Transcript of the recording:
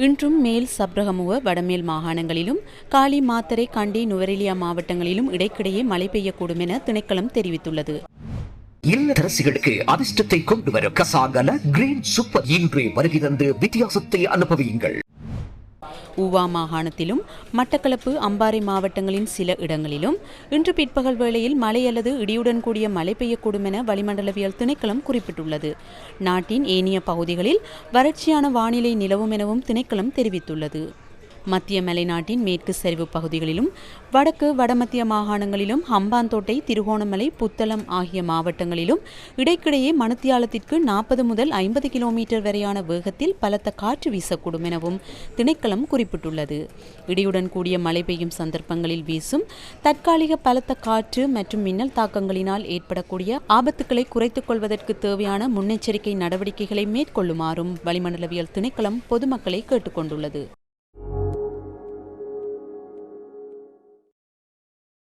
இன்றும் மேல் சப்ரகமுவ வடமேல் மாகாணங்களிலும் காலி மாத்தறை கண்டி நுவரெலியா மாவட்டங்களிலும் இடைக்கிடையே மழை பெய்யக்கூடும் என திணைக்களம் தெரிவித்துள்ளது. இல்லத்தரசிகளுக்கு அதிர்ஷ்டத்தை கொண்டு வரும் கசாகல கிரீன் சூப்பர் இன்றே வருகை தந்து வித்தியாசத்தை அனுபவியுங்கள். ஊவா மாகாணத்திலும் மட்டக்களப்பு அம்பாறை மாவட்டங்களின் சில இடங்களிலும் இன்று பிற்பகல் வேளையில் மழை அல்லது இடியுடன் கூடிய மழை பெய்யக்கூடும் என வளிமண்டலவியல் திணைக்களம் குறிப்பிட்டுள்ளது. நாட்டின் ஏனைய பகுதிகளில் வறட்சியான வானிலை நிலவும் எனவும் திணைக்களம் தெரிவித்துள்ளது. மத்திய மலைநாட்டின் மேற்கு சரிவு பகுதிகளிலும் வடக்கு வடமத்திய மாகாணங்களிலும் ஹம்பாந்தோட்டை, திருகோணமலை, புத்தளம் ஆகிய மாவட்டங்களிலும் இடைக்கிடையே மணித்தியாலத்திற்கு 40 முதல் 50 கிலோமீட்டர் வரையான வேகத்தில் பலத்த காற்று வீசக்கூடும் எனவும் திணைக்களம் குறிப்பிட்டுள்ளது. இடியுடன் கூடிய மழை பெய்யும் சந்தர்ப்பங்களில் வீசும் தற்காலிக பலத்த காற்று மற்றும் மின்னல் தாக்கங்களினால் ஏற்படக்கூடிய ஆபத்துக்களை குறைத்துக் கொள்வதற்கு தேவையான முன்னெச்சரிக்கை நடவடிக்கைகளை மேற்கொள்ளுமாறும் வளிமண்டலவியல் திணைக்களம் பொதுமக்களை கேட்டுக் கொண்டுள்ளது.